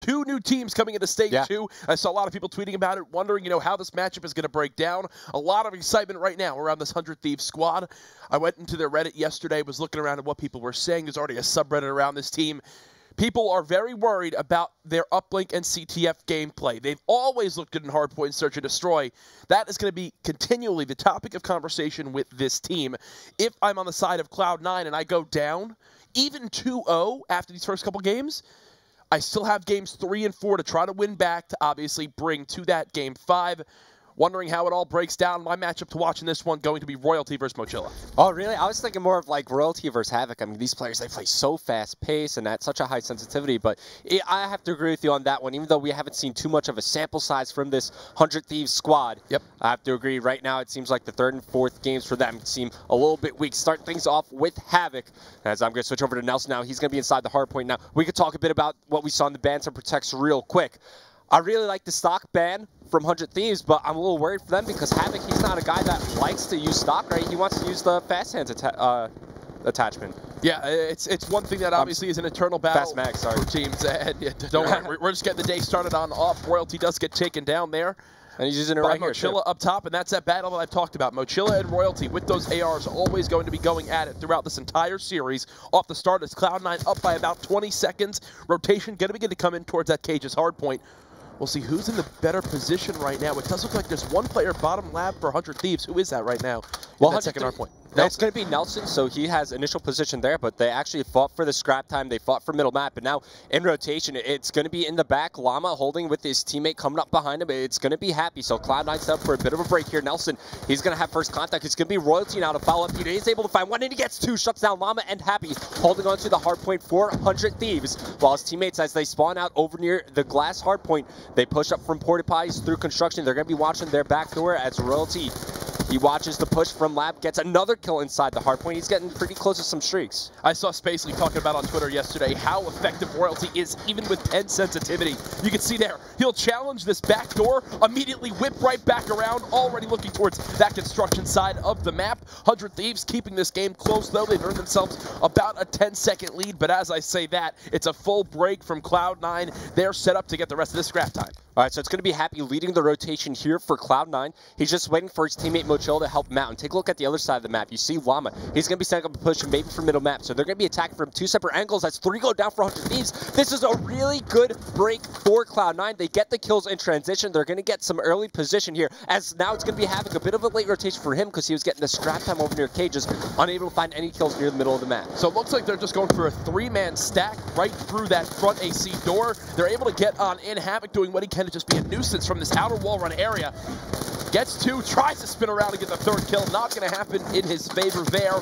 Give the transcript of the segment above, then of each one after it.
2 new teams coming into Stage 2. I saw a lot of people tweeting about it, wondering, how this matchup is going to break down. A lot of excitement right now around this 100Thieves squad. I went into their Reddit yesterday, was looking around at what people were saying. There's already a subreddit around this team. People are very worried about their uplink and CTF gameplay. They've always looked good in Hardpoint Search and Destroy. That is going to be continually the topic of conversation with this team. If I'm on the side of Cloud9 and I go down, even 2-0 after these first couple games, I still have games 3 and 4 to try to win back to obviously bring to that game 5. Wondering how it all breaks down. My matchup to watch in this one going to be Royalty versus Mochilla. Oh, really? I was thinking more of like Royalty versus Havoc. I mean, these players, they play so fast-paced and at such a high sensitivity, but I have to agree with you on that one. Even though we haven't seen too much of a sample size from this 100Thieves squad, yep, I have to agree. Right now, it seems like the 3rd and 4th games for them seem a little bit weak. Start things off with Havoc, as I'm going to switch over to Nelson now. He's going to be inside the hard point now. We could talk a bit about what we saw in the bans and protects real quick. I really like the stock ban from 100Thieves, but I'm a little worried for them because Havoc, he's not a guy that likes to use stock, right? He wants to use the fast hands attachment. Yeah, it's one thing that obviously is an eternal battle for teams. And don't worry, we're just getting the day started on off. Royalty does get taken down there. And he's using it right here. Mochilla up top, and that's that battle that I've talked about. Mochilla and Royalty with those ARs always going to be going at it throughout this entire series. Off the start, it's Cloud9 up by about 20 seconds. Rotation going to begin to come in towards that Cage's hard point. We'll see who's in the better position right now. It does look like there's one player bottom lab for 100Thieves. Who is that right now? Well, that second hard point. It's going to be Nelson, so he has initial position there, but they actually fought for the scrap time. They fought for middle map, and now in rotation, it's going to be in the back. Llama holding with his teammate coming up behind him. It's going to be Happy, so Cloud9 set up for a bit of a break here. Nelson, he's going to have first contact. It's going to be Royalty now to follow up. He is able to find one, and he gets 2, shuts down Llama and Happy, holding on to the hard point for 100Thieves, while his teammates, as they spawn out over near the glass hard point, they push up from porta potties through construction. They're going to be watching their back door as Royalty, he watches the push from Lab, gets another kill inside the hard point. He's getting pretty close to some streaks. I saw Spacely talking about on Twitter yesterday how effective Royalty is even with pen sensitivity. You can see there, he'll challenge this back door, immediately whip right back around, already looking towards that construction side of the map. 100Thieves keeping this game close though. They've earned themselves about a 10-second lead, but as I say that, it's a full break from Cloud9. They're set up to get the rest of this scrap time. All right, so it's going to be Happy leading the rotation here for Cloud9. He's just waiting for his teammate Mochilla to help him out. And take a look at the other side of the map. You see Llama. He's going to be setting up a push maybe for middle map. So they're going to be attacking from 2 separate angles. That's 3 go down for 100Thieves. This is a really good break for Cloud9. They get the kills in transition. They're going to get some early position here. As now it's going to be having a bit of a late rotation for him because he was getting the scrap time over near Cages, unable to find any kills near the middle of the map. So it looks like they're just going for a 3-man stack right through that front AC door. They're able to get on in. Havoc doing what he can to just be a nuisance from this outer wall run area. Gets 2, tries to spin around and get the 3rd kill. Not going to happen in his favor there.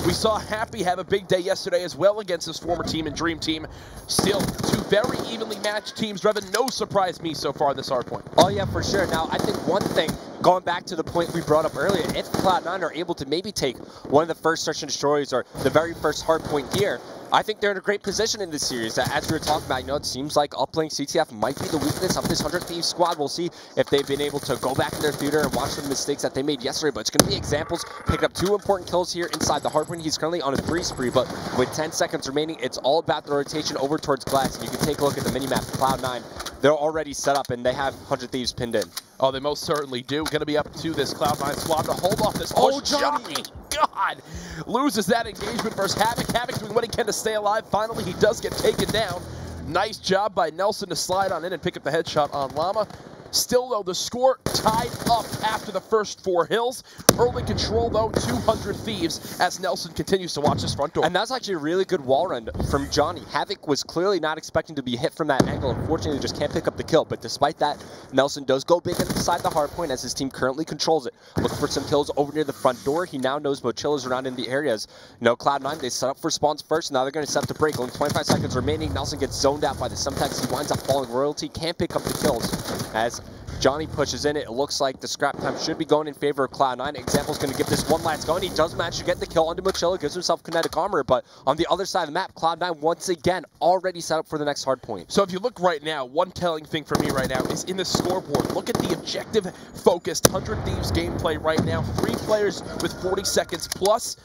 We saw Happy have a big day yesterday as well against his former team and Dream Team. Still, 2 very evenly matched teams. Revan, no surprise me so far this hard point. Oh, yeah, for sure. Now, I think one thing, going back to the point we brought up earlier, if Cloud9 are able to maybe take one of the first search and destroys or the very first hard point here, I think they're in a great position in this series. As we were talking about, it seems like uplink CTF might be the weakness of this 100Thieves squad. We'll see if they've been able to go back in their theater and watch the mistakes that they made yesterday, but it's going to be examples. Picked up 2 important kills here inside the hard point. He's currently on a 3 spree, but with 10 seconds remaining, it's all about the rotation over towards glass. And you can take a look at the mini-map, Cloud9. They're already set up, and they have 100Thieves pinned in. Oh, they most certainly do. Going to be up to this Cloud9 squad to hold off this push. Oh, Johnny! God! Loses that engagement versus Havoc. Havoc doing what he can to stay alive. Finally, he does get taken down. Nice job by Nelson to slide on in and pick up the headshot on Llama. Still, though, the score tied up after the first 4 hills. Early control, though, 200Thieves as Nelson continues to watch this front door. And that's actually a really good wall run from Johnny. Havoc was clearly not expecting to be hit from that angle. Unfortunately, just can't pick up the kill. But despite that, Nelson does go big inside the hard point as his team currently controls it. Looking for some kills over near the front door. He now knows Mochilla's around in the areas. Cloud9, they set up for spawns first. Now they're going to set up the break. Only 25 seconds remaining. Nelson gets zoned out by the Semtex. He winds up falling. Royalty can't pick up the kills as Johnny pushes in. It looks like the scrap time should be going in favor of Cloud9. Example's going to give this one last go, and he does manage to get the kill onto Mochilla, gives himself kinetic armor, but on the other side of the map, Cloud9 once again already set up for the next hard point. So if you look right now, one telling thing for me right now is in the scoreboard. Look at the objective-focused 100Thieves gameplay right now. 3 players with 40 seconds plus.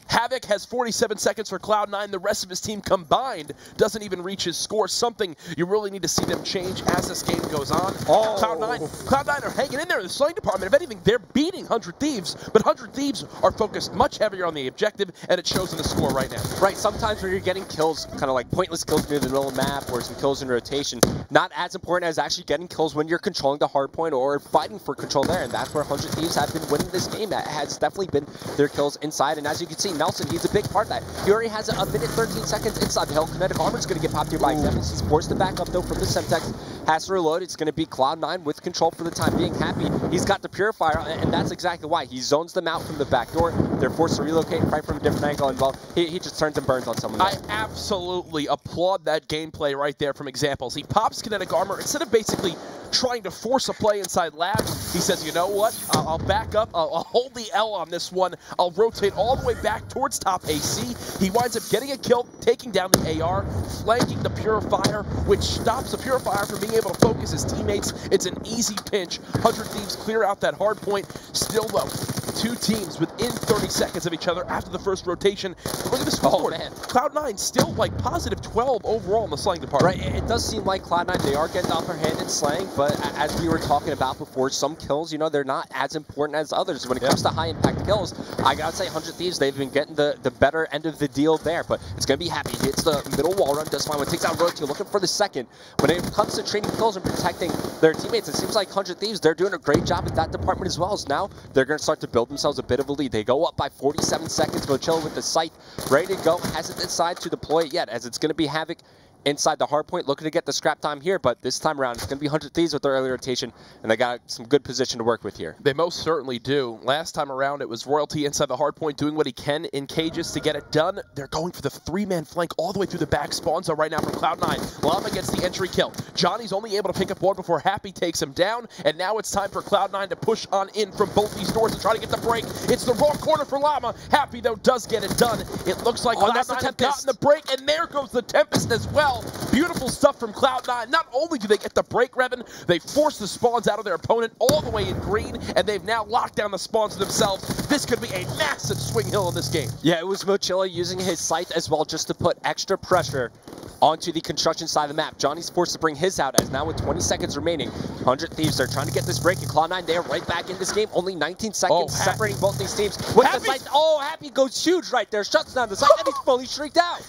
Havoc has 47 seconds for Cloud9. The rest of his team combined doesn't even reach his score. Something you really need to see them change as this game goes on. Oh. Cloud9 are hanging in there in the slaying department. If anything, they're beating 100 Thieves, but 100 Thieves are focused much heavier on the objective, and it shows in the score right now. Right, sometimes when you're getting kills, kind of like pointless kills near the middle of the map or some kills in rotation, not as important as actually getting kills when you're controlling the hard point or fighting for control there, and that's where 100 Thieves have been winning this game. That has definitely been their kills inside, and as you can see, Nelson, he's a big part of that. He already has a minute 13 seconds inside the hill. Kinetic Armor's going to get popped here by Xemnas. He's forced to back up, though, from the Semtex. Has to reload. It's going to be Cloud9 with control for the time being. Happy, he's got the Purifier, and that's exactly why. He zones them out from the back door. They're forced to relocate and fight from a different angle, and well, he just turns and burns on someone there. I absolutely applaud that gameplay right there from Examples. He pops Kinetic Armor. Instead of basically trying to force a play inside Lab, he says, you know what, I'll back up, I'll hold the L on this one, I'll rotate all the way back towards top AC. He winds up getting a kill, taking down the AR, flanking the Purifier, which stops the Purifier from being able to focus his teammates. It's an easy pinch. 100 Thieves clear out that hard point. Still though, two teams within 30 seconds of each other after the first rotation. Look at this scoreboard. Oh, man. Cloud9 still like positive 12 overall in the slaying department. Right, it does seem like Cloud9, they are getting the upper hand in slaying, but as we were talking about before, some kills, you know, they're not as important as others. When it comes to high impact kills, I gotta say 100 Thieves, they've been getting the better end of the deal there, but it's gonna be Happy. He hits the middle wall run, does fine. When it takes out Road 2, looking for the second. When it comes to trading kills and protecting their teammates, it seems like 100 Thieves, they're doing a great job at that department as well. So now they're gonna start to build themselves a bit of a lead. They go up by 47 seconds. Mochillo with the sight ready to go. Hasn't decided to deploy it yet, as it's going to be Havoc inside the hard point, looking to get the scrap time here, but this time around, it's going to be 100 Thieves with their early rotation, and they got some good position to work with here. They most certainly do. Last time around, it was Royalty inside the hard point doing what he can in cages to get it done. They're going for the three-man flank all the way through the back spawn zone right now from Cloud9. Llama gets the entry kill. Johnny's only able to pick up one before Happy takes him down, and now it's time for Cloud9 to push on in from both these doors to try to get the break. It's the wrong corner for Llama. Happy, though, does get it done. It looks like Cloud9 have gotten the break, and there goes the Tempest as well. Beautiful stuff from Cloud9. Not only do they get the break, Revan, they force the spawns out of their opponent all the way in green, and they've now locked down the spawns themselves. This could be a massive swing hill in this game. Yeah, it was Mochillo using his sight as well just to put extra pressure onto the construction side of the map. Johnny's forced to bring his out, as now with 20 seconds remaining, 100 Thieves, they're trying to get this break, and Cloud9, they're right back in this game. Only 19 seconds separating both these teams. With the sight, Happy goes huge right there, shuts down the sight, and he's fully streaked out.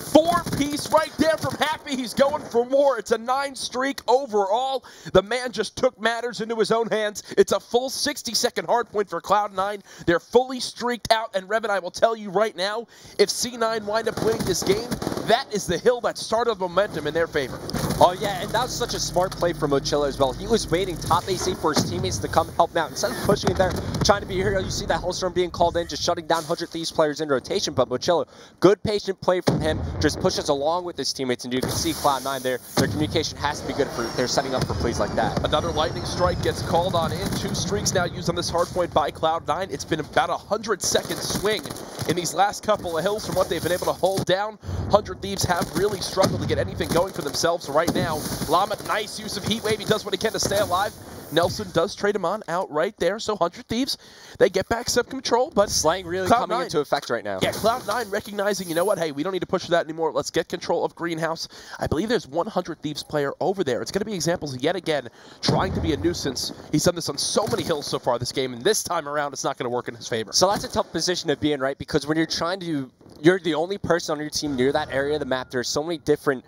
4-piece right there from Happy. He's going for more. It's a 9 streak overall. The man just took matters into his own hands. It's a full 60-second hard point for Cloud9. They're fully streaked out, and Revan, I will tell you right now, if C9 wind up winning this game, that is the hill that started the momentum in their favor. Oh yeah, and that was such a smart play from Mochillo as well. He was waiting top AC for his teammates to come help him out. Instead of pushing in there, trying to be a hero, you see that Hellstorm being called in, just shutting down 100 Thieves players in rotation, but Mochillo, good patient play from him, just pushes along with his teammates, and you can see Cloud9 there, their communication has to be good for, they're setting up for plays like that. Another lightning strike gets called on in. 2 streaks now used on this hard point by Cloud9. It's been about a 100-second swing in these last couple of hills from what they've been able to hold down. 100 Thieves have really struggled to get anything going for themselves right now. Llama, nice use of Heat Wave. He does what he can to stay alive. Nelson does trade him on out right there, so 100 Thieves, they get back some control, but slaying really coming into effect right now. Yeah, Cloud9 recognizing, you know what, hey, we don't need to push that anymore. Let's get control of Greenhouse. I believe there's 100 Thieves player over there. It's going to be Examples yet again, trying to be a nuisance. He's done this on so many hills so far this game, and this time around, it's not going to work in his favor. So that's a tough position to be in, right? Because when you're trying to, you're the only person on your team near that area of the map. There's so many different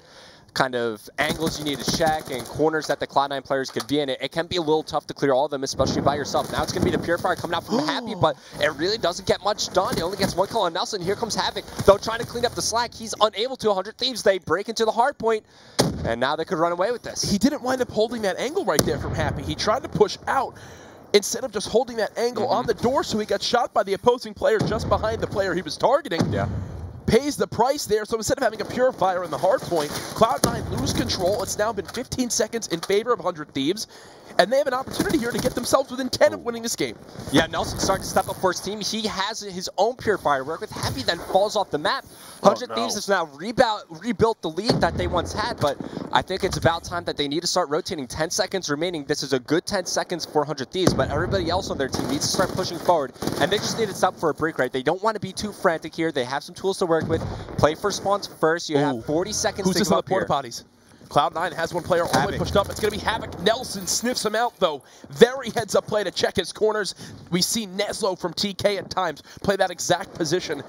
kind of angles you need to check and corners that the Cloud9 players could be in. It can be a little tough to clear all of them, especially by yourself. Now it's going to be the Purifier coming out from Happy, but it really doesn't get much done. It only gets one kill on Nelson. Here comes Havoc, though, trying to clean up the slack. He's unable to. 100 Thieves, they break into the hard point, and now they could run away with this. He didn't wind up holding that angle right there from Happy. He tried to push out instead of just holding that angle on the door, so he got shot by the opposing player just behind the player he was targeting. Yeah. Pays the price there, so instead of having a Purifier in the hard point, Cloud9 lose control. It's now been 15 seconds in favor of 100 Thieves. and they have an opportunity here to get themselves within 10 of winning this game. Yeah, Nelson's starting to step up for his team. He has his own Purifier to work with. Heavy then falls off the map. 100 Thieves has now rebuilt the lead that they once had, but I think it's about time that they need to start rotating. 10 seconds remaining. This is a good 10 seconds for 100 Thieves, but everybody else on their team needs to start pushing forward, and they just need to stop for a break, right? They don't want to be too frantic here. They have some tools to work with. Play for spawns first. You have 40 seconds Who's to this go on up the porta here. potties? Cloud9 has one player all the way pushed up. It's going to be Havoc. Nelson sniffs him out, though. Very heads-up play to check his corners. We see Neslo from TK at times play that exact position.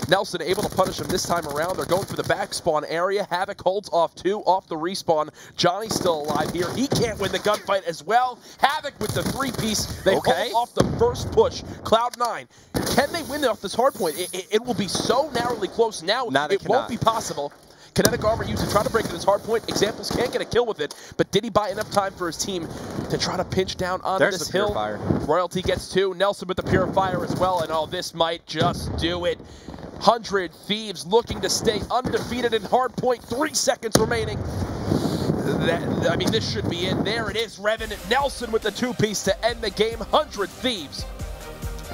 Nelson able to punish him this time around. They're going for the back spawn area. Havoc holds off 2 off the respawn. Johnny's still alive here. He can't win the gunfight as well. Havoc with the 3-piece. They hold off the first push. Cloud9. Can they win off this hardpoint? It will be so narrowly close now. It won't be possible. Kinetic Armor used to try to break in his hardpoint. Examples can't get a kill with it, but did he buy enough time for his team to try to pinch down onto this hill? Royalty gets 2. Nelson with the Purifier as well, and this might just do it. 100 Thieves looking to stay undefeated in hardpoint. 3 seconds remaining. I mean, this should be it. There it is, Revan. Nelson with the 2-piece to end the game. 100 Thieves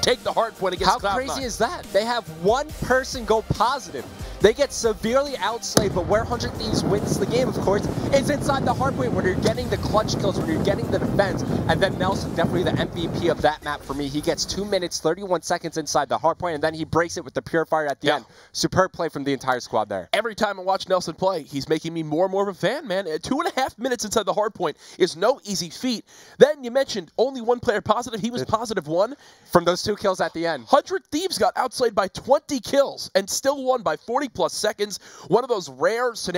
take the hardpoint against Cloud9. How crazy is that? They have one person go positive. They get severely outslayed, but where 100 Thieves wins the game, of course, is inside the hardpoint when you're getting the clutch kills, when you're getting the defense. And then Nelson, definitely the MVP of that map for me. He gets 2 minutes, 31 seconds inside the hardpoint, and then he breaks it with the Purifier at the end. Superb play from the entire squad there. Every time I watch Nelson play, he's making me more and more of a fan, man. 2.5 minutes inside the hardpoint is no easy feat. Then you mentioned only one player positive. He was positive 1. From those 2 kills at the end. 100 Thieves got outslayed by 20 kills and still won by 40+ seconds. One of those rare scenarios.